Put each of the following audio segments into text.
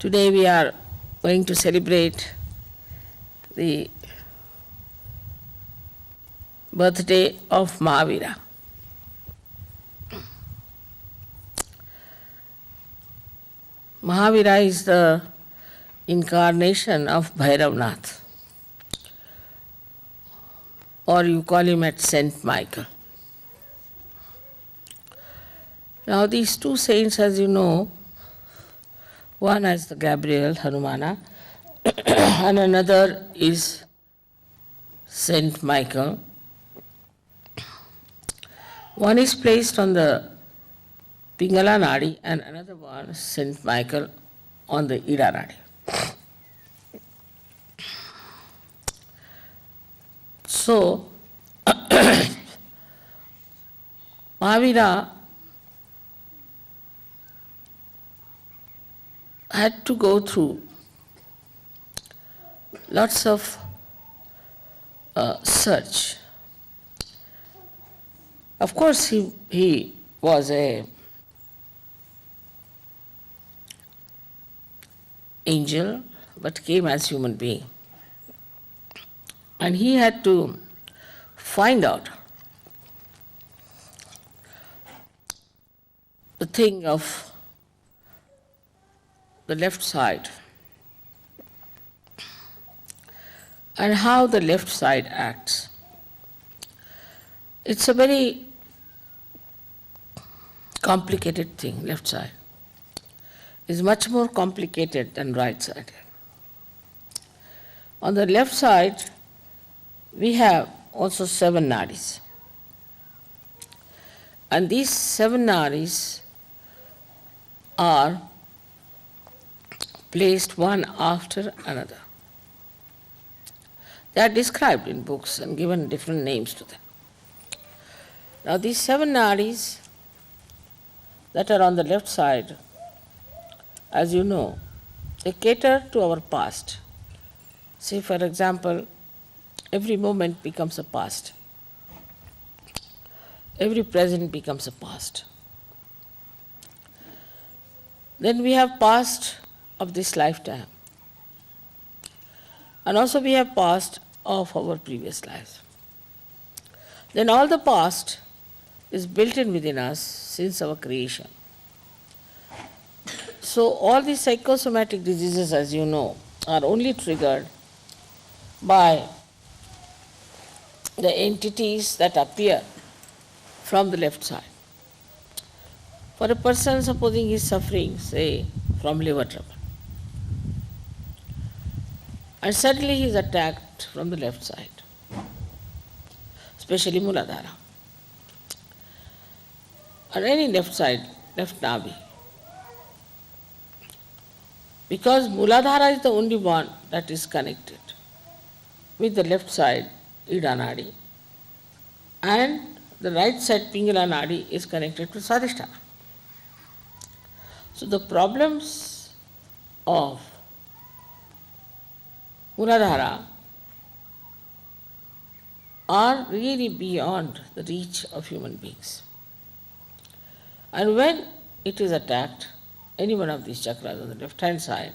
Today we are going to celebrate the birthday of Mahavira. Mahavira is the incarnation of Bhairavnath, or you call him at Saint Michael. Now these two saints, as you know, one is the Gabriel, Hanumana, and another is Saint Michael. One is placed on the Pingala Nadi and another one, Saint Michael, on the Ida Nadi. So, Mahavira had to go through lots of search. Of course, he was a angel, but came as human being. And he had to find out the thing of the left side and how the left side acts. It's a very complicated thing, left side. It's much more complicated than right side. On the left side, we have also 7 nadis. And these 7 nadis are placed one after another. They are described in books and given different names to them. Now these 7 nadis that are on the left side, as you know, they cater to our past. Say, for example, every moment becomes a past. Every present becomes a past. Then we have past of this lifetime. And also we have past of our previous lives. Then all the past is built in within us since our creation. So all these psychosomatic diseases, as you know, are only triggered by the entities that appear from the left side. For a person, supposing he is suffering, say, from liver trouble, and suddenly he is attacked from the left side, especially Muladhara, or any left side, left navi. Because Muladhara is the only one that is connected with the left side, Ida Nadi, and the right side, Pingala Nadi, is connected to Swadhisthana. So the problems of Muladhara are really beyond the reach of human beings. And when it is attacked, any one of these chakras on the left-hand side,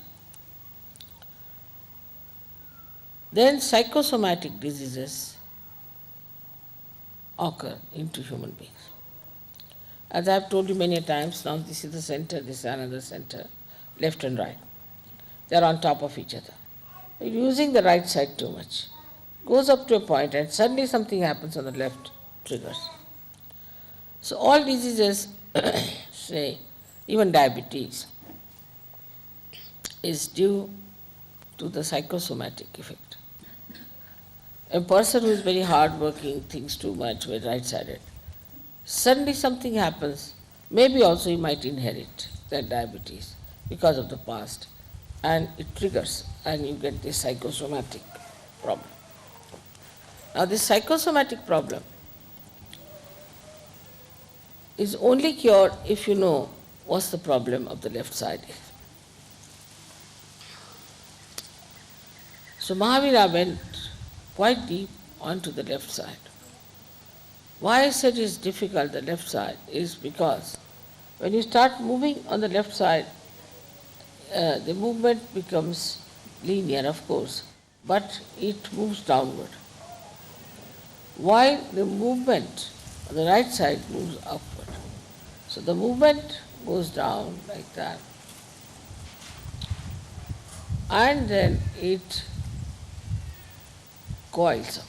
then psychosomatic diseases occur into human beings. As I have told you many times, now this is the center, this is another center, left and right. They are on top of each other. If using the right side too much, goes up to a point and suddenly something happens on the left, triggers. So all diseases, say even diabetes, is due to the psychosomatic effect. A person who is very hard-working, thinks too much, very right-sided, suddenly something happens, maybe also he might inherit that diabetes because of the past, and it triggers, and you get this psychosomatic problem. Now this psychosomatic problem is only cured if you know what's the problem of the left side is. So Mahavira went quite deep onto the left side. Why I said it's difficult, the left side, is because when you start moving on the left side, the movement becomes linear, of course, but it moves downward. While the movement on the right side moves upward. So the movement goes down like that, and then it coils up,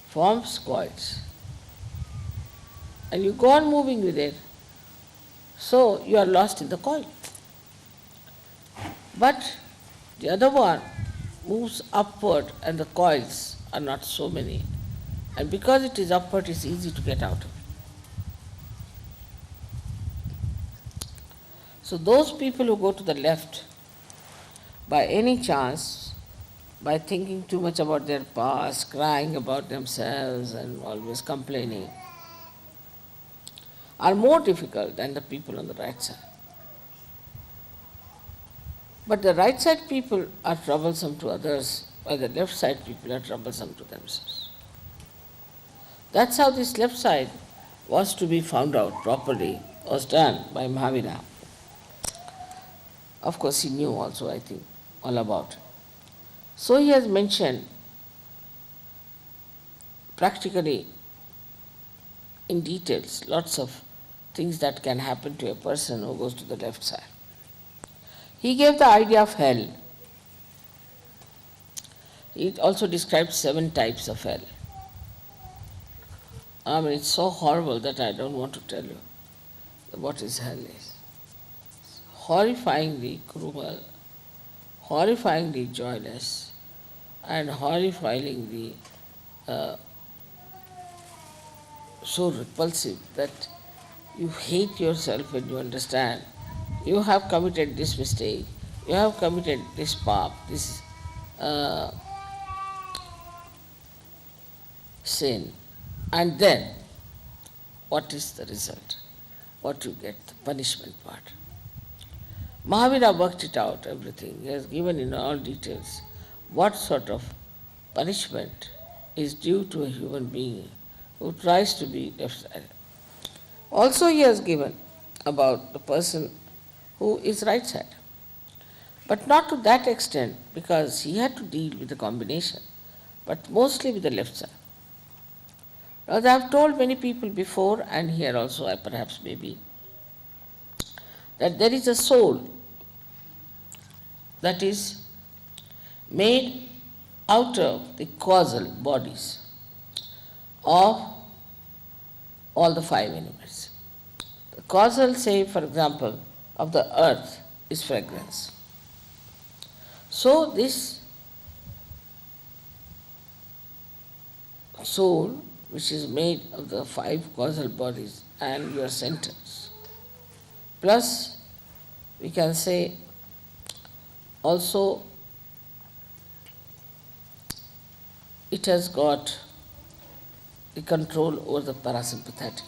forms coils, and you go on moving with it, so you are lost in the coil. But the other one moves upward and the coils are not so many, and because it is upward, it's easy to get out of it. So those people who go to the left, by any chance, by thinking too much about their past, crying about themselves and always complaining, are more difficult than the people on the right side. But the right side people are troublesome to others, while the left side people are troublesome to themselves. That's how this left side was to be found out properly, was done by Mahavira. Of course, he knew also, I think, all about it. So he has mentioned practically in details lots of things that can happen to a person who goes to the left side. He gave the idea of hell. He also described 7 types of hell. I mean, it's so horrible that I don't want to tell you what is hell is. It's horrifyingly cruel, horrifyingly joyless, and horrifyingly so repulsive that you hate yourself when you understand you have committed this mistake, you have committed this paap, this sin, and then what is the result? What you get, the punishment part. Mahavira worked it out, everything. He has given in all details what sort of punishment is due to a human being who tries to be left-sided. Also he has given about the person who is right-sided, but not to that extent, because he had to deal with the combination, but mostly with the left side. As I have told many people before, and here also I perhaps maybe, that there is a soul that is made out of the causal bodies of all the 5 elements. The causal, say for example, of the earth is fragrance. So this soul, which is made of the 5 causal bodies and your centers, plus we can say also it has got the control over the parasympathetic.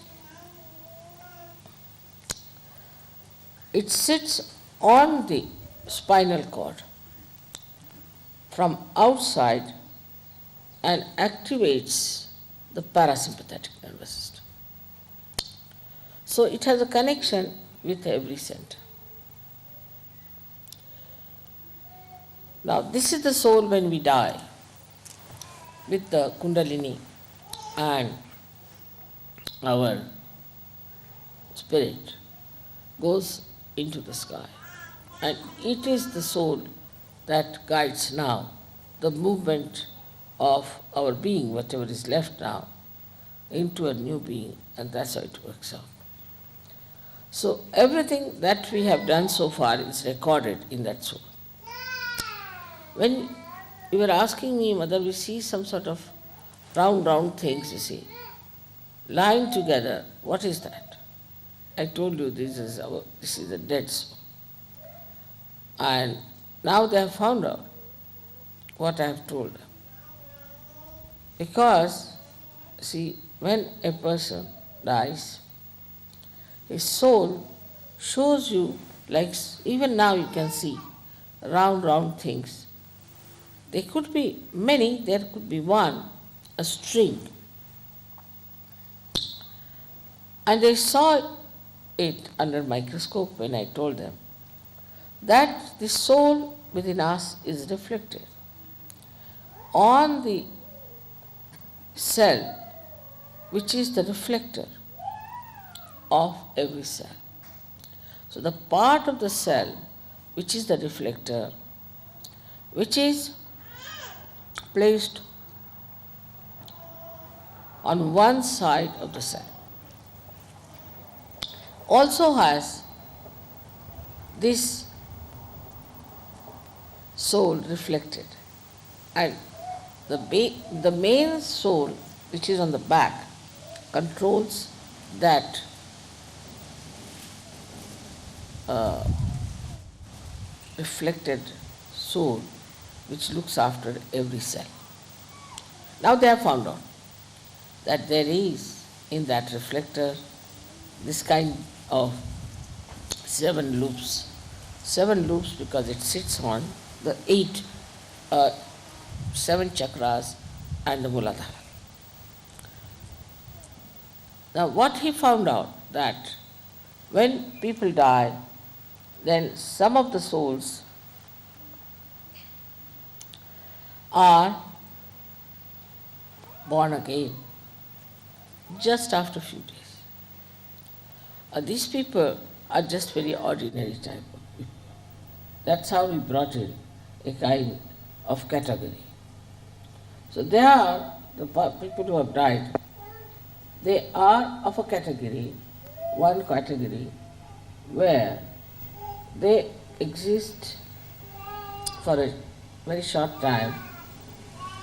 It sits on the spinal cord from outside and activates the parasympathetic nervous system. So it has a connection with every center. Now this is the soul when we die, with the Kundalini and our spirit goes into the sky. And it is the soul that guides now the movement of our being, whatever is left now, into a new being, and that's how it works out. So everything that we have done so far is recorded in that soul. When you were asking me, Mother, we see some sort of round things, you see, lying together. What is that? I told you this is a dead soul. And now they have found out what I have told them. Because, see, when a person dies, his soul shows you, like even now you can see, round things. There could be many, there could be one, a string. And they saw it under microscope when I told them that the soul within us is reflected on the cell, which is the reflector of every cell. So the part of the cell which is the reflector, which is placed on one side of the cell, also has this soul reflected, and the main soul, which is on the back, controls that reflected soul which looks after every cell. Now they have found out that there is in that reflector this kind of 7 loops. 7 loops because it sits on the 7 chakras and the Muladhara. Now what he found out, that when people die, then some of the souls are born again just after a few days. These people are just very ordinary type of people. That's how we brought in a kind of category. So they are the people who have died. They are of a category, one category, where they exist for a very short time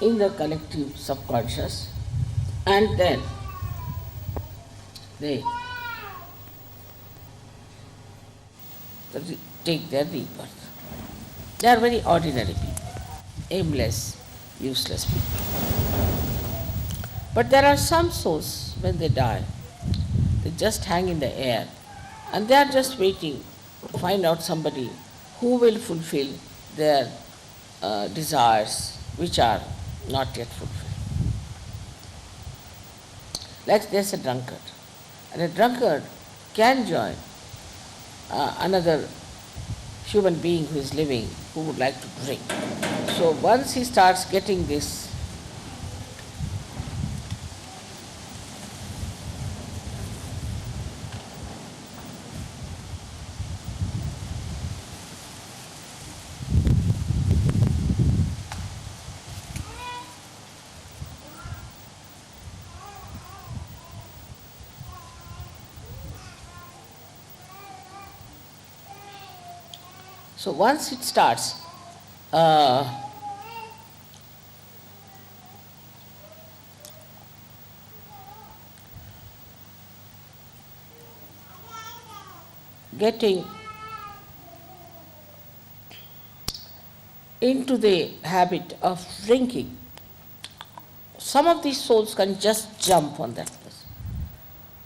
in the collective subconscious, and then they take their rebirth. They are very ordinary people, aimless, useless people. But there are some souls, when they die, they just hang in the air, and they are just waiting to find out somebody who will fulfill their desires, which are not yet fulfilled. Like there's a drunkard, and a drunkard can join another human being who is living, who would like to drink. So once he starts getting this So once it starts getting into the habit of drinking, some of these souls can just jump on that person.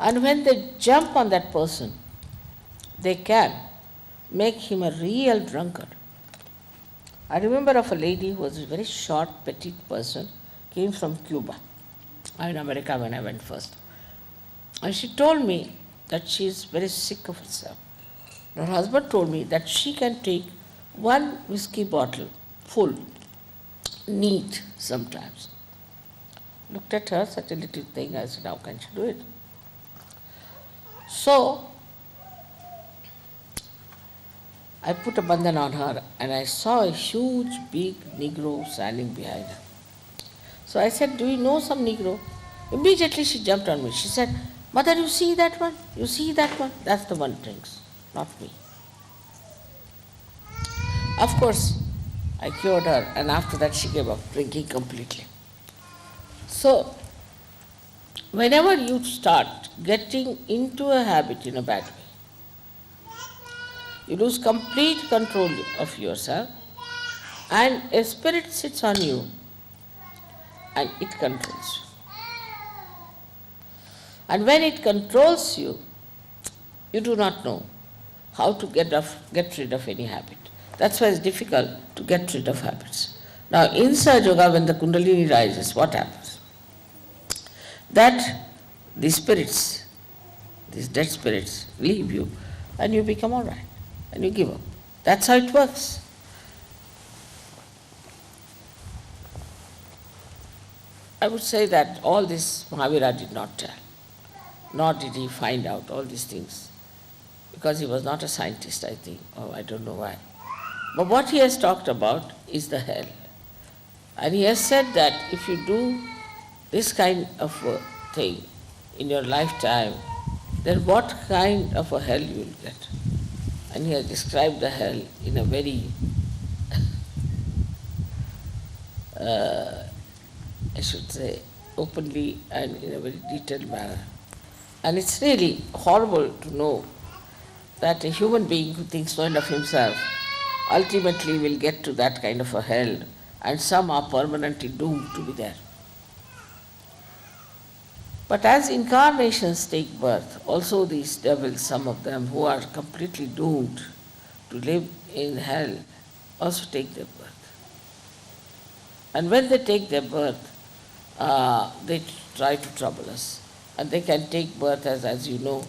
And when they jump on that person, they can make him a real drunkard. I remember of a lady who was a very short, petite person, came from Cuba. I'm in America when I went first. And she told me that she is very sick of herself. Her husband told me that she can take one whiskey bottle full, neat sometimes. Looked at her, such a little thing, I said, how can she do it? So I put a bandhan on her, and I saw a huge, big Negro standing behind her. So I said, do you know some Negro? Immediately she jumped on me. She said, Mother, you see that one? You see that one? That's the one who drinks, not me. Of course, I cured her, and after that she gave up drinking completely. So, whenever you start getting into a habit in a bad way, you lose complete control of yourself, and a spirit sits on you and it controls you. And when it controls you, you do not know how to get rid of any habit. That's why it's difficult to get rid of habits. Now, in Sahaja Yoga, when the Kundalini rises, what happens? That the spirits, these dead spirits, leave you, and you become all right, and you give up. That's how it works. I would say that all this Mahavira did not tell, nor did he find out all these things, because he was not a scientist, I think, or I don't know why. But what he has talked about is the hell. And he has said that if you do this kind of a thing in your lifetime, then what kind of a hell you will get. And he has described the hell in a very, I should say, openly and in a very detailed manner. And it's really horrible to know that a human being who thinks no end of himself ultimately will get to that kind of a hell, and some are permanently doomed to be there. But as incarnations take birth, also these devils, some of them who are completely doomed to live in hell, also take their birth. And when they take their birth, they try to trouble us. And they can take birth as you know,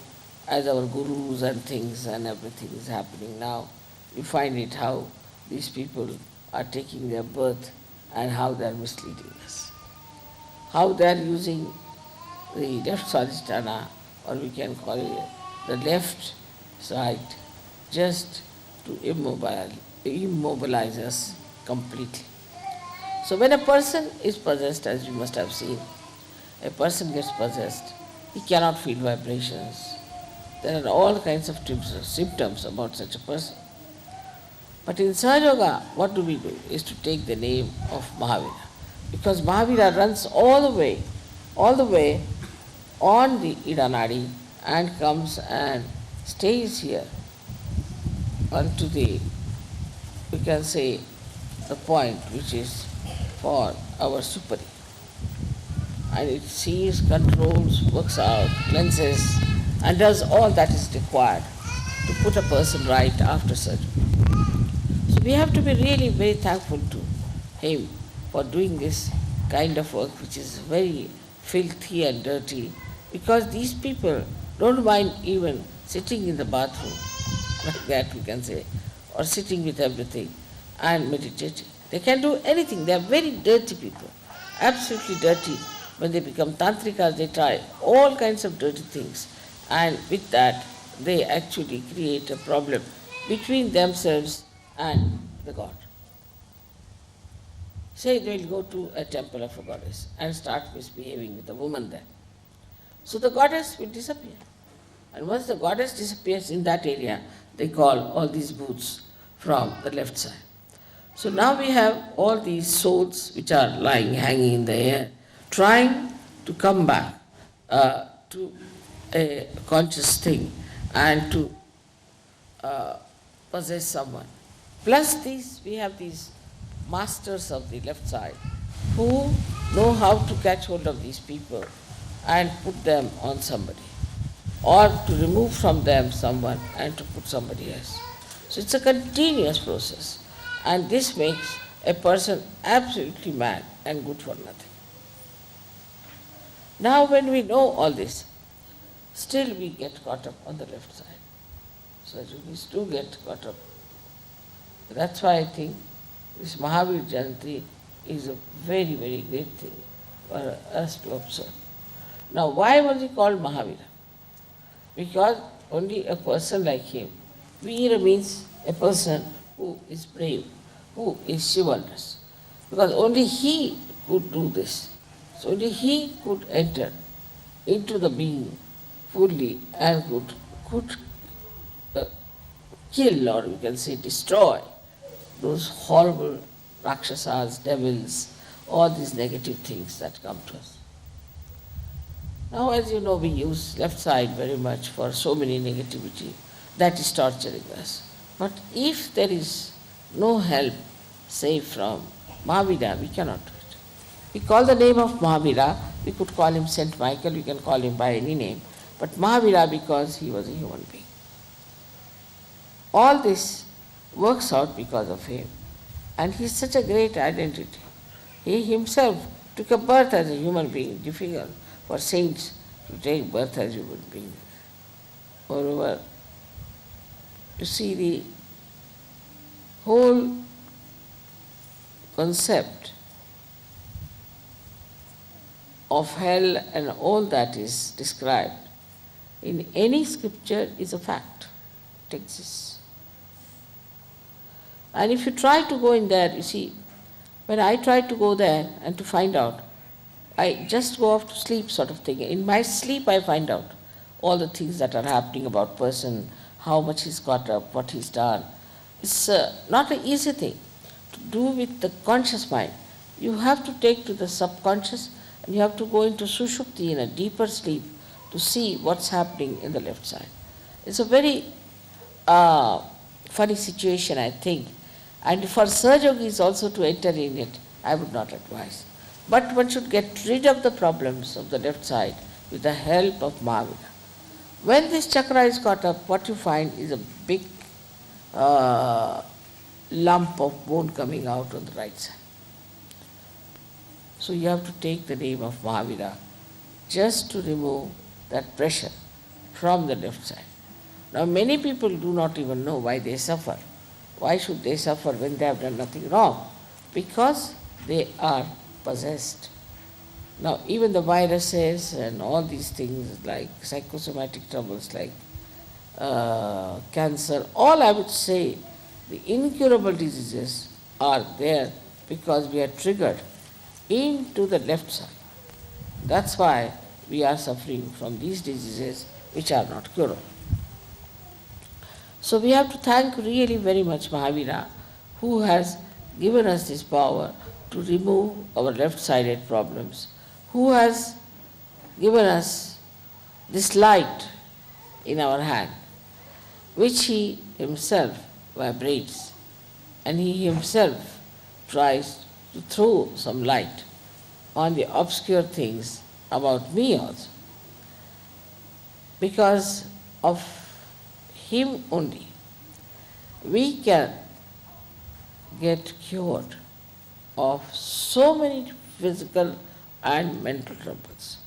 as our gurus and things and everything is happening now. You find it how these people are taking their birth and how they are misleading us. How they are using the left swadhisthana, or we can call it the left side, just to immobilize us completely. So when a person is possessed, as you must have seen, a person gets possessed, he cannot feel vibrations. There are all kinds of symptoms about such a person. But in Sahaja Yoga, what do we do? Is to take the name of Mahavira. Because Mahavira runs all the way on the Ida Nadi and comes and stays here onto the, we can say, the point which is for our superi. And it sees, controls, works out, cleanses, and does all that is required to put a person right after surgery. So we have to be really very thankful to him for doing this kind of work, which is very filthy and dirty, because these people don't mind even sitting in the bathroom, like that we can say, or sitting with everything and meditating. They can do anything. They are very dirty people, absolutely dirty. When they become tantrikas, they try all kinds of dirty things, and with that they actually create a problem between themselves and the god. Say they will go to a temple of a goddess and start misbehaving with a woman there. So the goddess will disappear. And once the goddess disappears in that area, they call all these booths from the left side. So now we have all these souls which are lying, hanging in the air, trying to come back to a conscious thing and to possess someone. Plus these, we have these masters of the left side who know how to catch hold of these people and put them on somebody, or to remove from them someone and to put somebody else. So it's a continuous process, and this makes a person absolutely mad and good for nothing. Now when we know all this, still we get caught up on the left side. So we do get caught up. That's why I think this Mahavir Jayanti is a very, very great thing for us to observe. Now why was he called Mahavira? Because only a person like him, Veera means a person who is brave, who is chivalrous. Because only he could do this. So only he could enter into the being fully and could kill, or we can say destroy, those horrible Rakshasas, devils, all these negative things that come to us. Now, as you know, we use left side very much for so many negativity that is torturing us. But if there is no help, say from Mahavira, we cannot do it. We call the name of Mahavira, we could call him Saint Michael, we can call him by any name, but Mahavira because he was a human being. All this works out because of him. And he is such a great identity. He himself took a birth as a human being, difficult for saints to take birth as human beings. Moreover, you see whole concept of hell and all that is described in any scripture is a fact. It exists. And if you try to go in there, you see, when I try to go there and to find out, I just go off to sleep sort of thing. In my sleep I find out all the things that are happening about person, how much he's got up, what he's done. It's not an easy thing to do with the conscious mind. You have to take to the subconscious and you have to go into sushupti, in a deeper sleep, to see what's happening in the left side. It's a very funny situation, I think. And for Sahaja-yogis also to enter in it, I would not advise. But one should get rid of the problems of the left side with the help of Mahavira. When this chakra is caught up, what you find is a big lump of bone coming out on the right side. So you have to take the name of Mahavira just to remove that pressure from the left side. Now many people do not even know why they suffer. Why should they suffer when they have done nothing wrong? Because they are possessed. Now even the viruses and all these things like psychosomatic troubles like cancer, all I would say, the incurable diseases are there because we are triggered into the left side. That's why we are suffering from these diseases which are not curable. So we have to thank really very much Mahavira, who has given us this power to remove our left-sided problems, who has given us this light in our hand, which he himself vibrates, and he himself tries to throw some light on the obscure things about me also. Because of him only, we can get cured of so many physical and mental troubles.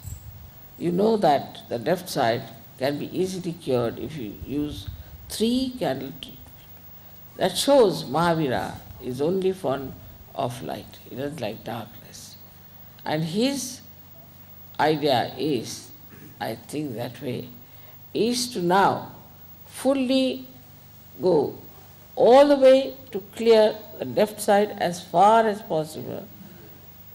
You know that the left side can be easily cured if you use 3 candle treatment. That shows Mahavira is only fond of light. He doesn't like darkness. And his idea is, I think that way, is to now fully go all the way to clear the left side as far as possible,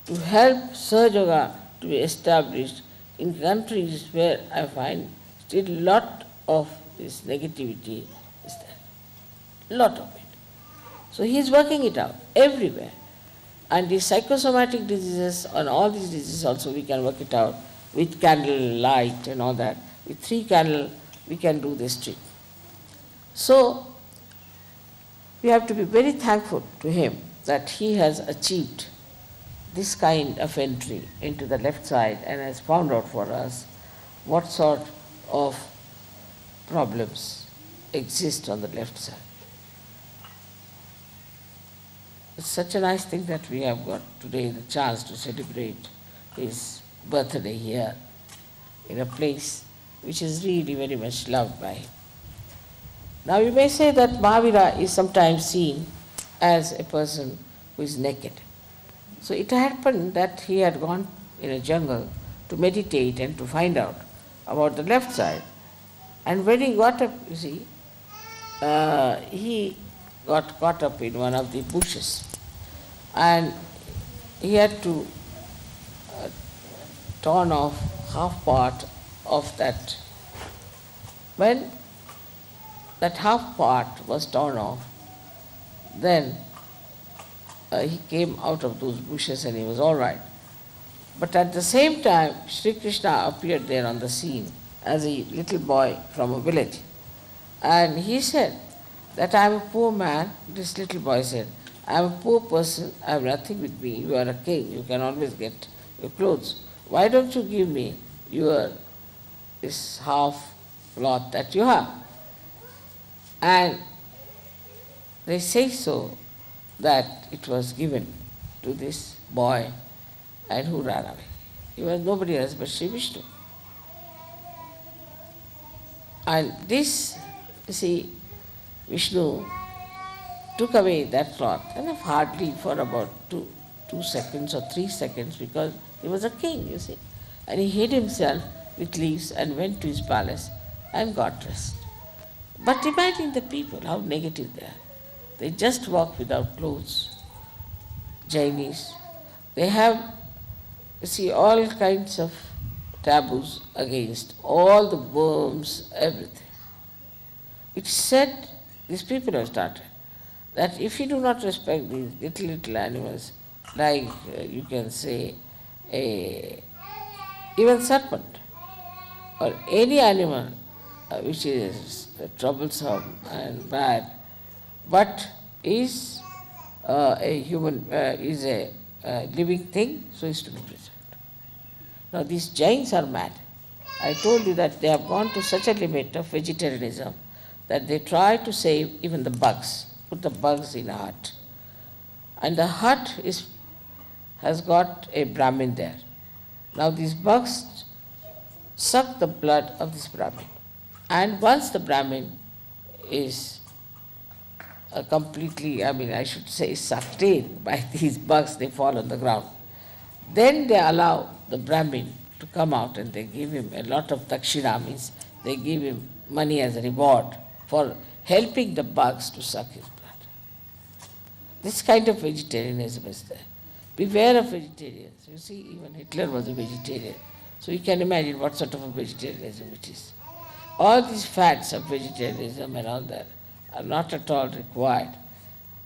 to help Sahaja Yoga to be established in countries where I find still a lot of this negativity is there. Lot of it. So he is working it out everywhere. And the psychosomatic diseases and all these diseases also we can work it out with candle light and all that. With 3 candles we can do this trick. So we have to be very thankful to him that he has achieved this kind of entry into the left side and has found out for us what sort of problems exist on the left side. It's such a nice thing that we have got today the chance to celebrate his birthday here in a place which is really very much loved by him. Now you may say that Mahavira is sometimes seen as a person who is naked. So it happened that he had gone in a jungle to meditate and to find out about the left side. And when he got up, you see, he got caught up in one of the bushes. And he had to torn off half part of that. When that half part was torn off, then he came out of those bushes and he was all right. But at the same time, Sri Krishna appeared there on the scene as a little boy from a village. And he said that I am a poor man. This little boy said, I am a poor person, I have nothing with me. You are a king, you can always get your clothes. Why don't you give me this half cloth that you have? And they say so that it was given to this boy and who ran away. He was nobody else but Sri Vishnu. And this, you see, Vishnu took away that cloth, and hardly for about 2 seconds or 3 seconds, because he was a king, you see. And he hid himself with leaves and went to his palace and got dressed. But imagine the people, how negative they are. They just walk without clothes. Jainis, they have, you see, all kinds of taboos against all the worms, everything. It's said, these people have started, that if you do not respect these little animals, like you can say even serpent or any animal which is troublesome and bad, but is a human, is a living thing, so is to be preserved. Now these Jains are mad. I told you that they have gone to such a limit of vegetarianism that they try to save even the bugs, put the bugs in a hut. And the hut has got a Brahmin there. Now these bugs suck the blood of this Brahmin. And once the Brahmin is completely, I should say, sucked in by these bugs, they fall on the ground. Then they allow the Brahmin to come out and they give him a lot of dakshina, means they give him money as a reward for helping the bugs to suck his blood. This kind of vegetarianism is there. Beware of vegetarians. You see, even Hitler was a vegetarian. So you can imagine what sort of a vegetarianism it is. All these fads of vegetarianism and all that are not at all required.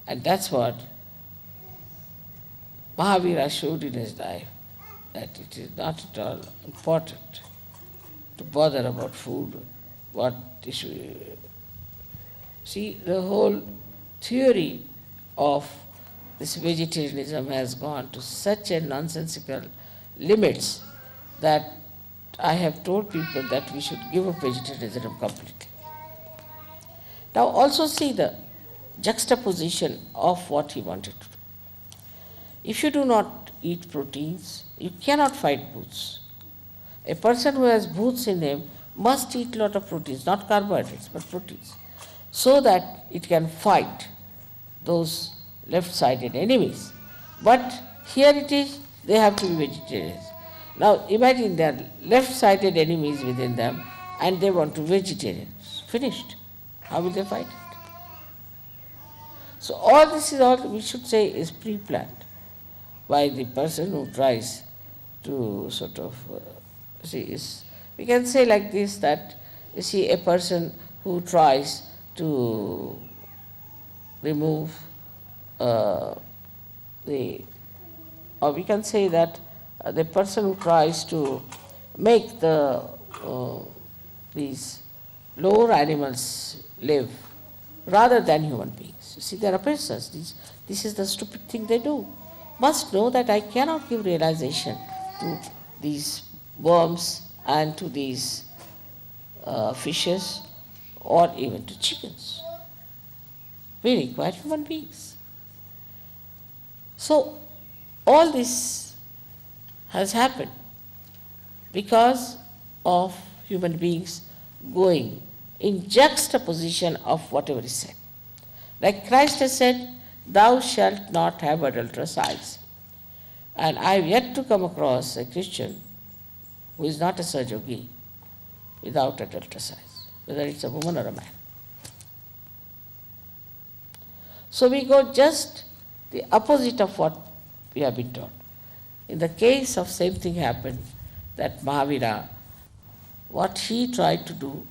And that's what Mahavira showed in his life, that it is not at all important to bother about food, what issue. See, the whole theory of this vegetarianism has gone to such a nonsensical limits that I have told people that we should give up vegetarianism completely. Now also see the juxtaposition of what he wanted to do. If you do not eat proteins, you cannot fight bhoots. A person who has bhoots in him must eat a lot of proteins, not carbohydrates, but proteins, so that it can fight those left-sided enemies. But here it is, they have to be vegetarians. Now imagine there are left-sided enemies within them and they want to be vegetarians. Finished. How will they fight it? So all this is all, we should say, is pre-planned by the person who tries to sort of, we can say like this, that you see a person who tries to remove or we can say that the person who tries to make these lower animals live rather than human beings. You see, there are persons, this is the stupid thing they do. Must know that I cannot give realization to these worms and to these fishes or even to chickens. We require human beings. So all this has happened because of human beings going in juxtaposition of whatever is said. Like Christ has said, thou shalt not have adulterous eyes. And I have yet to come across a Christian who is not a Sahajogi without adulterous eyes, whether it's a woman or a man. So we go just the opposite of what we have been taught. In the case of same thing happened, that Mahavira, what he tried to do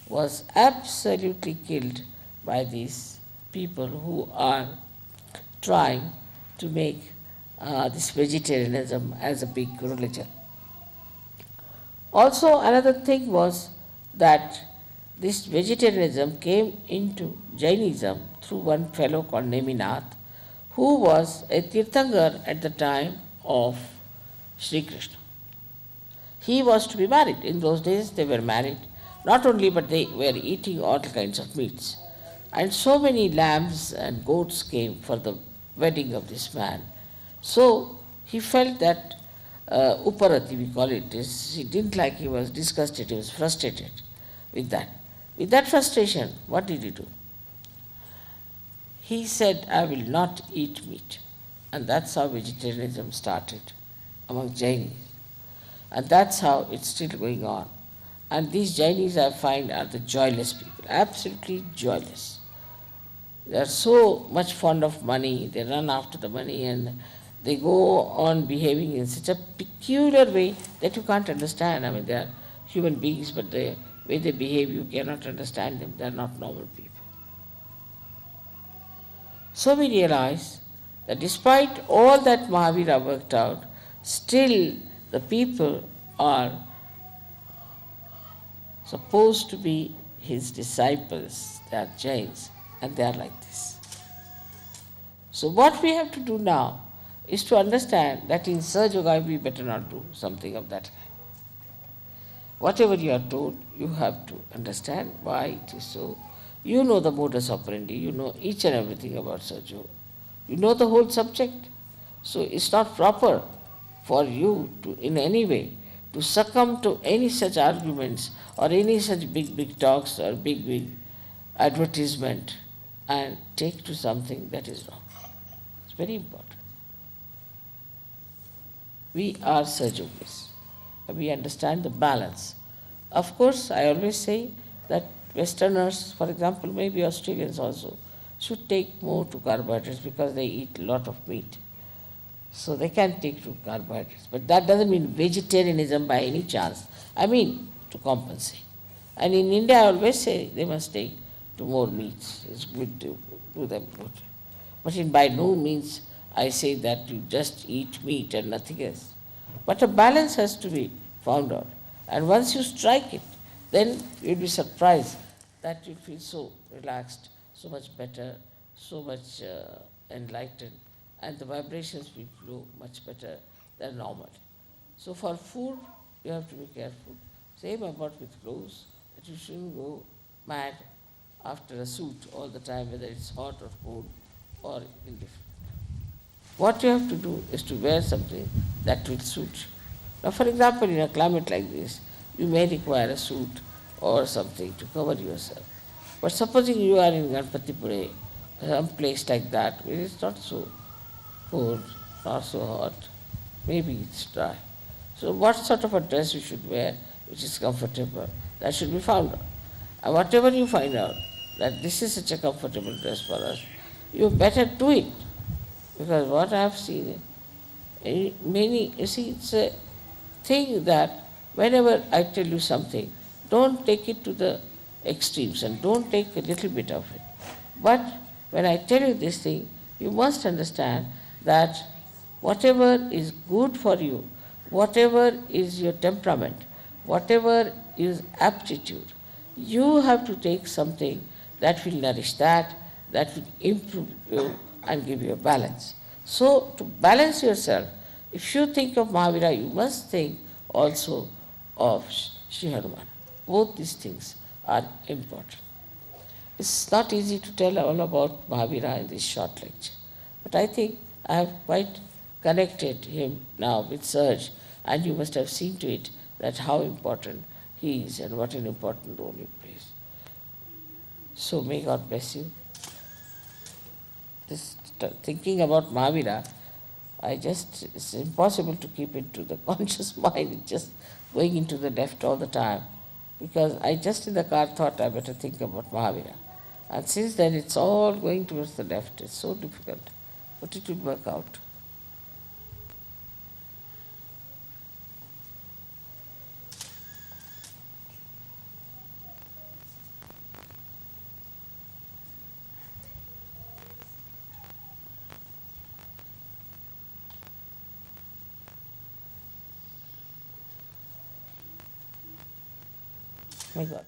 was absolutely killed by these people who are trying to make this vegetarianism as a big religion. Also another thing was that this vegetarianism came into Jainism through one fellow called Neminath, who was a Tirthankar at the time of Sri Krishna. He was to be married. In those days they were married. Not only, but they were eating all kinds of meats. And so many lambs and goats came for the wedding of this man. So he felt that Uparati, we call it, he didn't like, he was disgusted, he was frustrated with that. With that frustration, what did he do? He said, I will not eat meat. And that's how vegetarianism started among Jainis. And that's how it's still going on. And these Jainis, I find, are the joyless people, absolutely joyless. They are so much fond of money, they run after the money, and they go on behaving in such a peculiar way that you can't understand. I mean, they are human beings, but the way they behave, you cannot understand them. They are not normal people. So we realize that despite all that Mahavira worked out, still the people are supposed to be his disciples. They are Jains, and they are like this. So what we have to do now is to understand that in Sahaja Yoga we better not do something of that kind. Whatever you are told, you have to understand why it is so. You know the modus operandi, you know each and everything about Sahaja Yoga. You know the whole subject. So it's not proper for you to, in any way, to succumb to any such arguments or any such big talks or big advertisement and take to something that is wrong. It's very important. We are Sahaja Yogis. We understand the balance. Of course, I always say that Westerners, for example, maybe Australians also, should take more to carbohydrates because they eat a lot of meat. So they can take to carbohydrates. But that doesn't mean vegetarianism by any chance. I mean to compensate. And in India, I always say they must take to more meats. It's good to do them good. But by no means I say that you just eat meat and nothing else. But a balance has to be found out. And once you strike it, then you'll be surprised that you feel so relaxed, so much better, so much enlightened, and the vibrations will flow much better than normal. So for food, you have to be careful. Same about with clothes, that you shouldn't go mad after a suit all the time, whether it's hot or cold or indifferent. What you have to do is to wear something that will suit you. Now, for example, in a climate like this, you may require a suit or something to cover yourself. But supposing you are in Ganpatipure, some place like that, where it's not so cold, not so hot, maybe it's dry. So what sort of a dress you should wear which is comfortable, that should be found out. And whatever you find out, that this is such a comfortable dress for us, you better do it. Because what I have seen, many, you see, it's a thing that whenever I tell you something, don't take it to the extremes and don't take a little bit of it. But when I tell you this thing, you must understand that whatever is good for you, whatever is your temperament, whatever is aptitude, you have to take something that will nourish that will improve you and give you a balance. So to balance yourself, if you think of Mahavira, you must think also of Sri Hanuman. Both these things are important. It's not easy to tell all about Mahavira in this short lecture, but I think I have quite connected him now with Sahaja, and you must have seen to it that how important he is and what an important role he plays. So may God bless you. This thinking about Mahavira, it's impossible to keep it to the conscious mind. It's just going into the left all the time. Because I just in the car thought I better think about Mahavira. And since then it's all going towards the left. It's so difficult. But it will work out. My God.